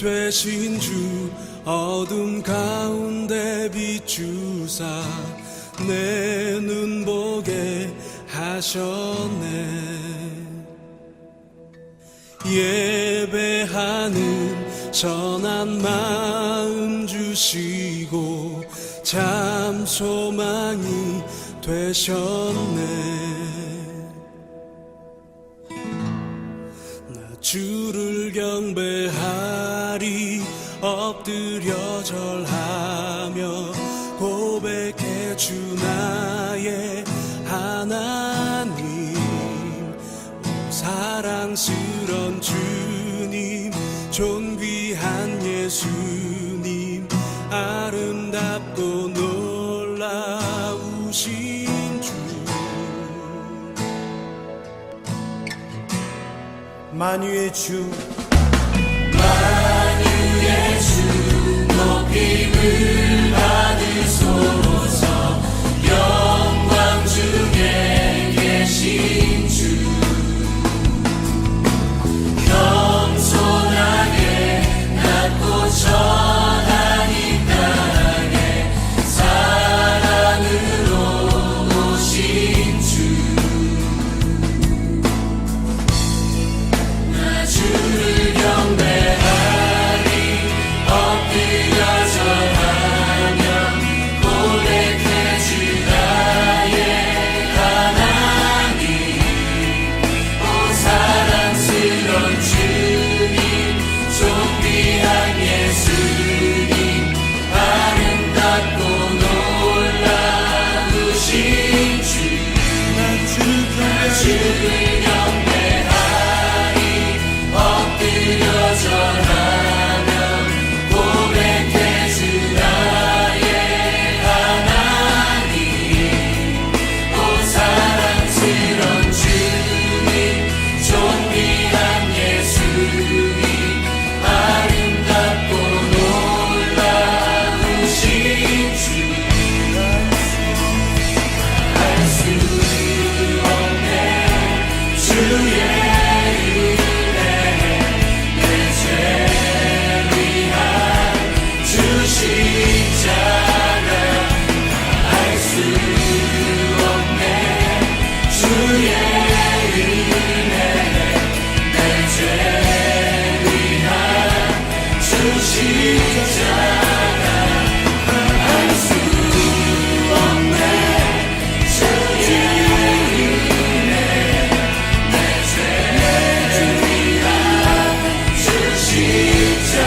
되신 주 어둠 가운데 비추사 내 눈 보게 하셨네. 예배하는 선한 마음 주시고 참 소망이 되셨네. 나 주를 경배하리 엎드려 절하며 고백해 주 나의 하나님. 사랑스런 주님 존귀한 예수님 아름답고 놀라우신 주. 만유의 주 만유의 주 높임을 받으소서. 영광 중에 계신 주 겸손하게 낮고 천한 이 땅에 사랑으로 오신 주. 나 주를 경배하리 엎드려 절하며 고백해 주 나의 하나님. 오 사랑스런 주님 존귀한 예수님 아름답고 놀라우신 주. 나 주를 경배하리 엎드려 절하며 고백해 주 나의 하나님. 오 사랑스런 주님 존귀한 예수님 아름답고 놀라우신 주. 알 수 없네 주의 은혜 내 죄를 위한 주 십자가. 알 수 없네 주의 은혜 내 죄를 위한 주 십자가. 알 수 없네 주의 은혜 내 죄를 위한 주 십자가.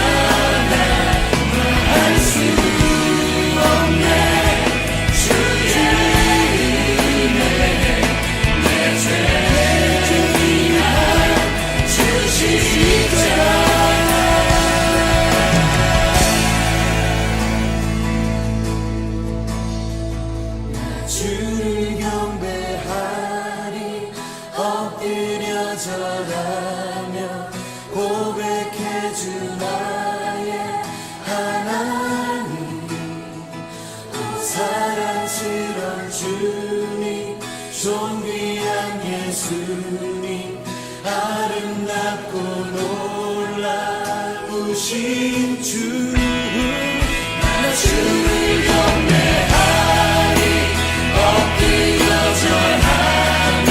알 수 없네 주의 은혜 내 죄를 위한 주 십자가. 주를 경배하리 엎드려 절하며 고백해 주 나의 하나님. 오 사랑스런 주님 존귀한 예수님 아름답고 놀라우신 주. 나 주를 경배하리 엎드려 절하며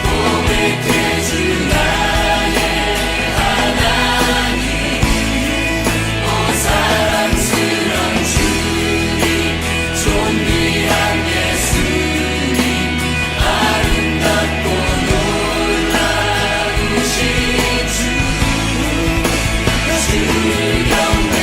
고백해 주 나의 하나님. 오 사랑스런 주님 존귀한 예수님 아름답고 놀라우신 주. 나 주를 경배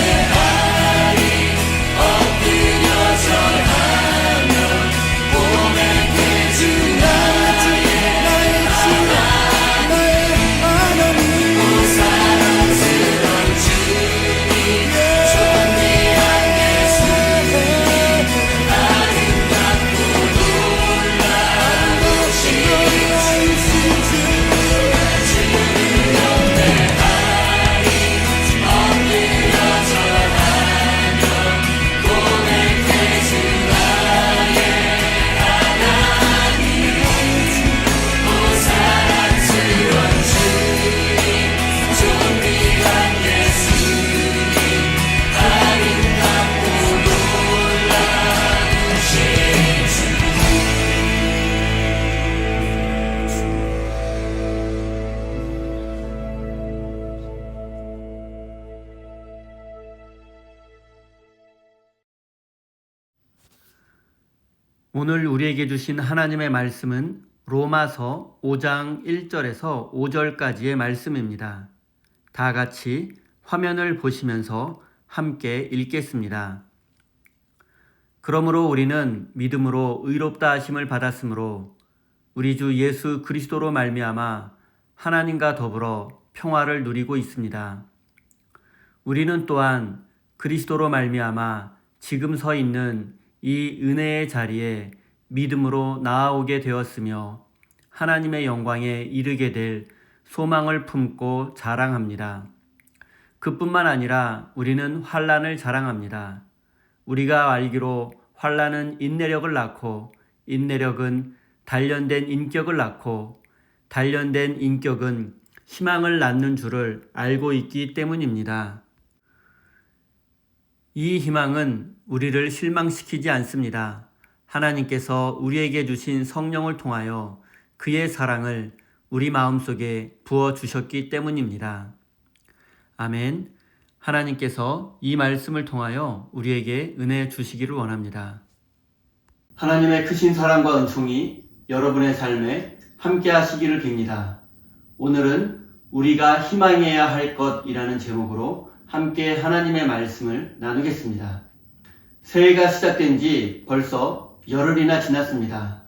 오늘 우리에게 주신 하나님의 말씀은 로마서 5장 1절에서 5절까지의 말씀입니다. 다 같이 화면을 보시면서 함께 읽겠습니다. 그러므로 우리는 믿음으로 의롭다 하심을 받았으므로 우리 주 예수 그리스도로 말미암아 하나님과 더불어 평화를 누리고 있습니다. 우리는 또한 그리스도로 말미암아 지금 서 있는 이 은혜의 자리에 믿음으로 나아오게 되었으며 하나님의 영광에 이르게 될 소망을 품고 자랑합니다. 그뿐만 아니라 우리는 환난을 자랑합니다. 우리가 알기로 환난은 인내력을 낳고 인내력은 단련된 인격을 낳고 단련된 인격은 희망을 낳는 줄을 알고 있기 때문입니다. 이 희망은 우리를 실망시키지 않습니다. 하나님께서 우리에게 주신 성령을 통하여 그의 사랑을 우리 마음속에 부어주셨기 때문입니다. 아멘. 하나님께서 이 말씀을 통하여 우리에게 은혜 주시기를 원합니다. 하나님의 크신 사랑과 은총이 여러분의 삶에 함께 하시기를 빕니다. 오늘은 우리가 희망해야 할 것이라는 제목으로 함께 하나님의 말씀을 나누겠습니다. 새해가 시작된 지 벌써 열흘이나 지났습니다.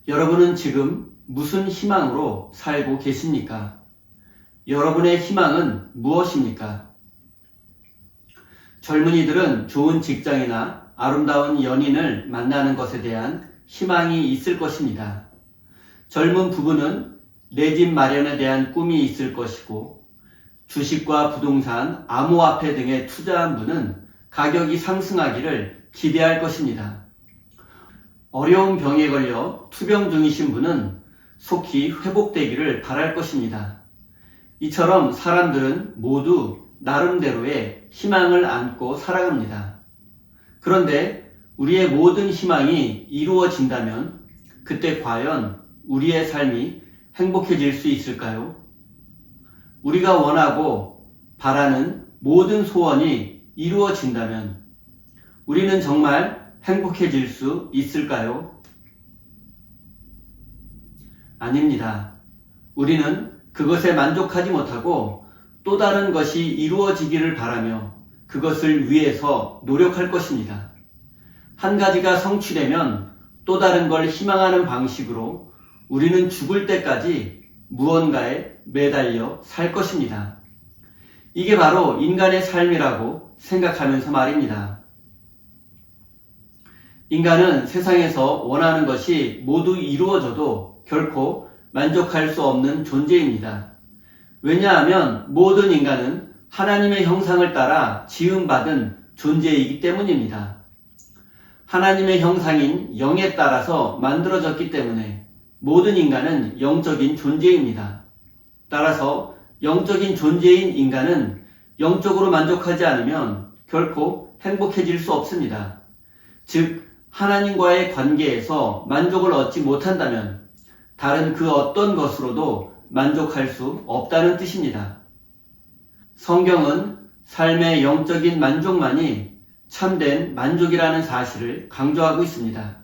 여러분은 지금 무슨 희망으로 살고 계십니까? 여러분의 희망은 무엇입니까? 젊은이들은 좋은 직장이나 아름다운 연인을 만나는 것에 대한 희망이 있을 것입니다. 젊은 부부는 내 집 마련에 대한 꿈이 있을 것이고 주식과 부동산, 암호화폐 등에 투자한 분은 가격이 상승하기를 기대할 것입니다. 어려운 병에 걸려 투병 중이신 분은 속히 회복되기를 바랄 것입니다. 이처럼 사람들은 모두 나름대로의 희망을 안고 살아갑니다. 그런데 우리의 모든 희망이 이루어진다면 그때 과연 우리의 삶이 행복해질 수 있을까요? 우리가 원하고 바라는 모든 소원이 이루어진다면 우리는 정말 행복해질 수 있을까요? 아닙니다. 우리는 그것에 만족하지 못하고 또 다른 것이 이루어지기를 바라며 그것을 위해서 노력할 것입니다. 한 가지가 성취되면 또 다른 걸 희망하는 방식으로 우리는 죽을 때까지 무언가에 매달려 살 것입니다. 이게 바로 인간의 삶이라고 생각하면서 말입니다. 인간은 세상에서 원하는 것이 모두 이루어져도 결코 만족할 수 없는 존재입니다. 왜냐하면 모든 인간은 하나님의 형상을 따라 지음받은 존재이기 때문입니다. 하나님의 형상인 영에 따라서 만들어졌기 때문에 모든 인간은 영적인 존재입니다. 따라서 영적인 존재인 인간은 영적으로 만족하지 않으면 결코 행복해질 수 없습니다. 즉, 하나님과의 관계에서 만족을 얻지 못한다면 다른 그 어떤 것으로도 만족할 수 없다는 뜻입니다. 성경은 삶의 영적인 만족만이 참된 만족이라는 사실을 강조하고 있습니다.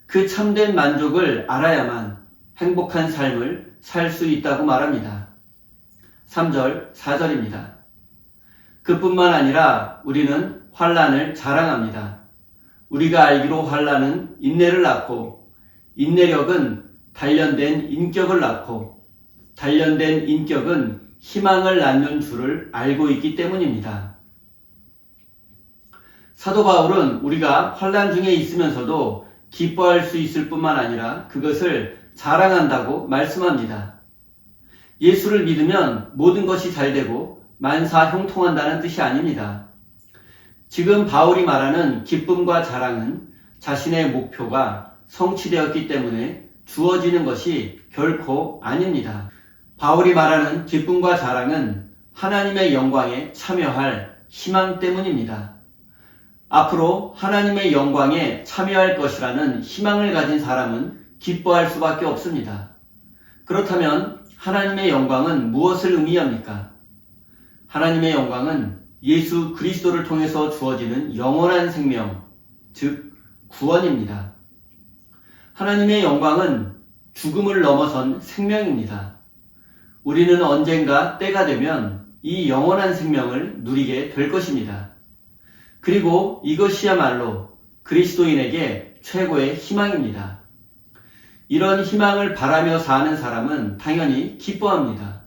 그 참된 만족을 알아야만 행복한 삶을 살 수 있다고 말합니다. 3절, 4절입니다. 그뿐만 아니라 우리는 환난을 자랑합니다. 우리가 알기로 환난은 인내를 낳고 인내력은 단련된 인격을 낳고 단련된 인격은 희망을 낳는 줄을 알고 있기 때문입니다. 사도 바울은 우리가 환난 중에 있으면서도 기뻐할 수 있을 뿐만 아니라 그것을 자랑한다고 말씀합니다. 예수를 믿으면 모든 것이 잘 되고 만사 형통한다는 뜻이 아닙니다. 지금 바울이 말하는 기쁨과 자랑은 자신의 목표가 성취되었기 때문에 주어지는 것이 결코 아닙니다. 바울이 말하는 기쁨과 자랑은 하나님의 영광에 참여할 희망 때문입니다. 앞으로 하나님의 영광에 참여할 것이라는 희망을 가진 사람은 기뻐할 수밖에 없습니다. 그렇다면 하나님의 영광은 무엇을 의미합니까? 하나님의 영광은 예수 그리스도를 통해서 주어지는 영원한 생명, 즉 구원입니다. 하나님의 영광은 죽음을 넘어선 생명입니다. 우리는 언젠가 때가 되면 이 영원한 생명을 누리게 될 것입니다. 그리고 이것이야말로 그리스도인에게 최고의 희망입니다. 이런 희망을 바라며 사는 사람은 당연히 기뻐합니다.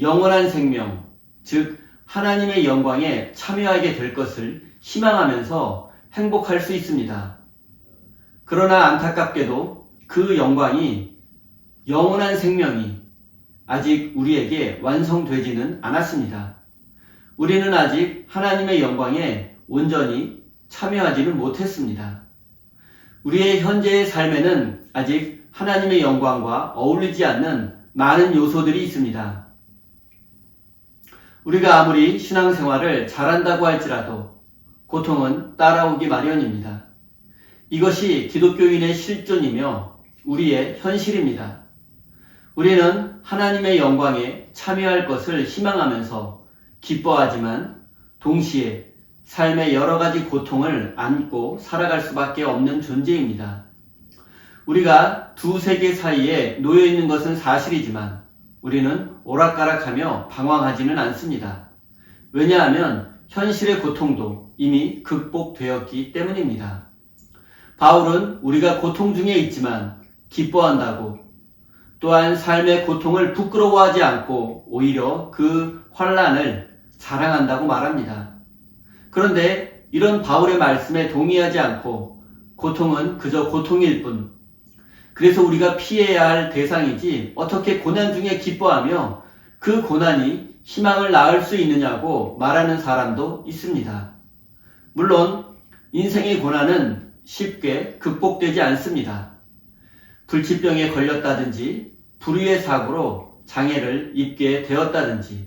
영원한 생명, 즉 하나님의 영광에 참여하게 될 것을 희망하면서 행복할 수 있습니다. 그러나 안타깝게도 그 영광이, 영원한 생명이 아직 우리에게 완성되지는 않았습니다. 우리는 아직 하나님의 영광에 온전히 참여하지는 못했습니다. 우리의 현재의 삶에는 아직 하나님의 영광과 어울리지 않는 많은 요소들이 있습니다. 우리가 아무리 신앙생활을 잘한다고 할지라도 고통은 따라오기 마련입니다. 이것이 기독교인의 실존이며 우리의 현실입니다. 우리는 하나님의 영광에 참여할 것을 희망하면서 기뻐하지만 동시에 삶의 여러 가지 고통을 안고 살아갈 수밖에 없는 존재입니다. 우리가 두 세계 사이에 놓여 있는 것은 사실이지만 우리는 오락가락하며 방황하지는 않습니다. 왜냐하면 현실의 고통도 이미 극복되었기 때문입니다. 바울은 우리가 고통 중에 있지만 기뻐한다고, 또한 삶의 고통을 부끄러워하지 않고 오히려 그 환난을 자랑한다고 말합니다. 그런데 이런 바울의 말씀에 동의하지 않고 고통은 그저 고통일 뿐, 그래서 우리가 피해야 할 대상이지 어떻게 고난 중에 기뻐하며 그 고난이 희망을 낳을 수 있느냐고 말하는 사람도 있습니다. 물론 인생의 고난은 쉽게 극복되지 않습니다. 불치병에 걸렸다든지 불의의 사고로 장애를 입게 되었다든지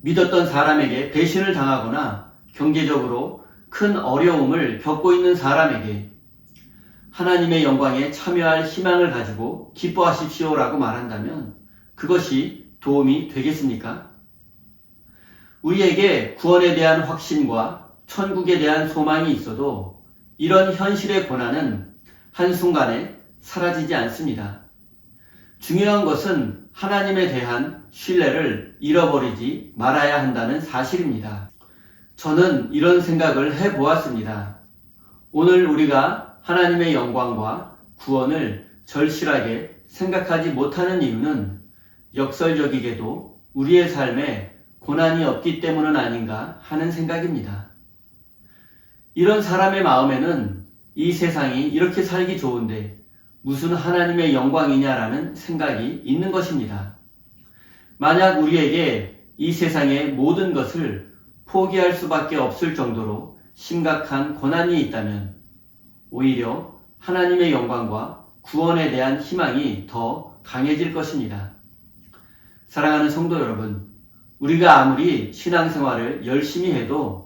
믿었던 사람에게 배신을 당하거나 경제적으로 큰 어려움을 겪고 있는 사람에게 하나님의 영광에 참여할 희망을 가지고 기뻐하십시오라고 말한다면 그것이 도움이 되겠습니까? 우리에게 구원에 대한 확신과 천국에 대한 소망이 있어도 이런 현실의 고난은 한순간에 사라지지 않습니다. 중요한 것은 하나님에 대한 신뢰를 잃어버리지 말아야 한다는 사실입니다. 저는 이런 생각을 해보았습니다. 오늘 우리가 하나님의 영광과 구원을 절실하게 생각하지 못하는 이유는 역설적이게도 우리의 삶에 고난이 없기 때문은 아닌가 하는 생각입니다. 이런 사람의 마음에는 이 세상이 이렇게 살기 좋은데 무슨 하나님의 영광이냐라는 생각이 있는 것입니다. 만약 우리에게 이 세상의 모든 것을 포기할 수밖에 없을 정도로 심각한 고난이 있다면 오히려 하나님의 영광과 구원에 대한 희망이 더 강해질 것입니다. 사랑하는 성도 여러분, 우리가 아무리 신앙생활을 열심히 해도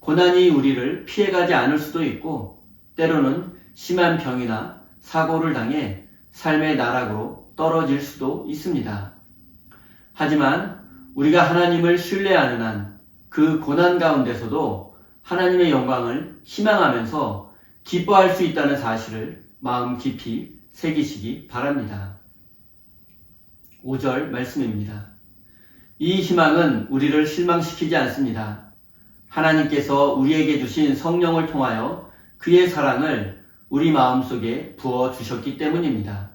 고난이 우리를 피해가지 않을 수도 있고 때로는 심한 병이나 사고를 당해 삶의 나락으로 떨어질 수도 있습니다. 하지만 우리가 하나님을 신뢰하는 한 그 고난 가운데서도 하나님의 영광을 희망하면서 기뻐할 수 있다는 사실을 마음 깊이 새기시기 바랍니다. 5절 말씀입니다. 이 희망은 우리를 실망시키지 않습니다. 하나님께서 우리에게 주신 성령을 통하여 그의 사랑을 우리 마음속에 부어주셨기 때문입니다.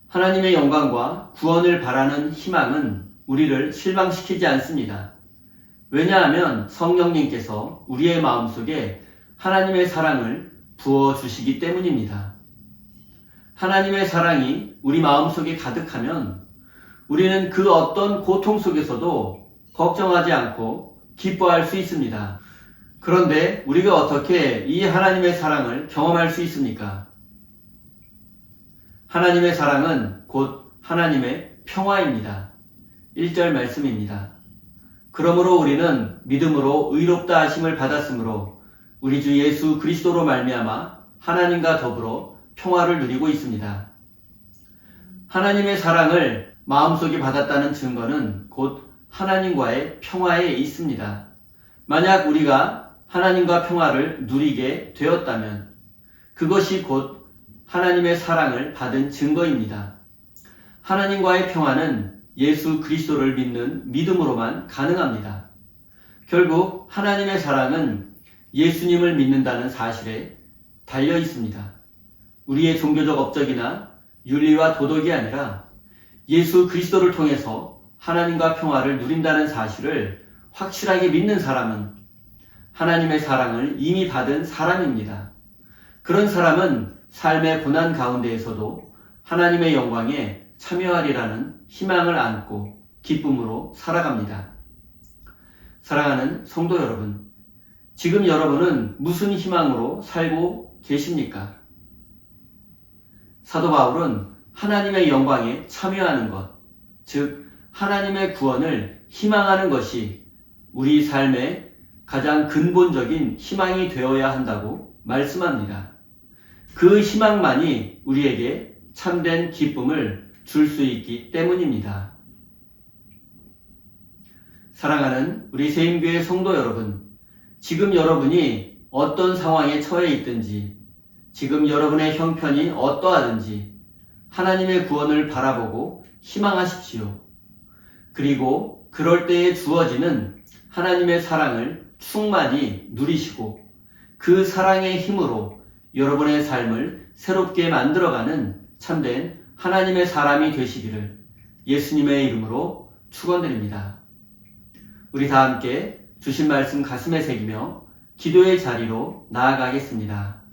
하나님의 영광과 구원을 바라는 희망은 우리를 실망시키지 않습니다. 왜냐하면 성령님께서 우리의 마음속에 하나님의 사랑을 부어주시기 때문입니다. 하나님의 사랑이 우리 마음속에 가득하면 우리는 그 어떤 고통 속에서도 걱정하지 않고 기뻐할 수 있습니다. 그런데 우리가 어떻게 이 하나님의 사랑을 경험할 수 있습니까? 하나님의 사랑은 곧 하나님의 평화입니다. 1절 말씀입니다. 그러므로 우리는 믿음으로 의롭다 하심을 받았으므로 우리 주 예수 그리스도로 말미암아 하나님과 더불어 평화를 누리고 있습니다. 하나님의 사랑을 마음속에 받았다는 증거는 곧 하나님과의 평화에 있습니다. 만약 우리가 하나님과 평화를 누리게 되었다면 그것이 곧 하나님의 사랑을 받은 증거입니다. 하나님과의 평화는 예수 그리스도를 믿는 믿음으로만 가능합니다. 결국 하나님의 사랑은 예수님을 믿는다는 사실에 달려 있습니다. 우리의 종교적 업적이나 윤리와 도덕이 아니라 예수 그리스도를 통해서 하나님과 평화를 누린다는 사실을 확실하게 믿는 사람은 하나님의 사랑을 이미 받은 사람입니다. 그런 사람은 삶의 고난 가운데에서도 하나님의 영광에 참여하리라는 희망을 안고 기쁨으로 살아갑니다. 사랑하는 성도 여러분, 지금 여러분은 무슨 희망으로 살고 계십니까? 사도 바울은 하나님의 영광에 참여하는 것, 즉 하나님의 구원을 희망하는 것이 우리 삶의 가장 근본적인 희망이 되어야 한다고 말씀합니다. 그 희망만이 우리에게 참된 기쁨을 줄 수 있기 때문입니다. 사랑하는 우리 세임교회 성도 여러분, 지금 여러분이 어떤 상황에 처해 있든지, 지금 여러분의 형편이 어떠하든지 하나님의 구원을 바라보고 희망하십시오. 그리고 그럴 때에 주어지는 하나님의 사랑을 충만히 누리시고 그 사랑의 힘으로 여러분의 삶을 새롭게 만들어가는 참된 하나님의 사람이 되시기를 예수님의 이름으로 축원드립니다. 우리 다 함께 주신 말씀 가슴에 새기며 기도의 자리로 나아가겠습니다.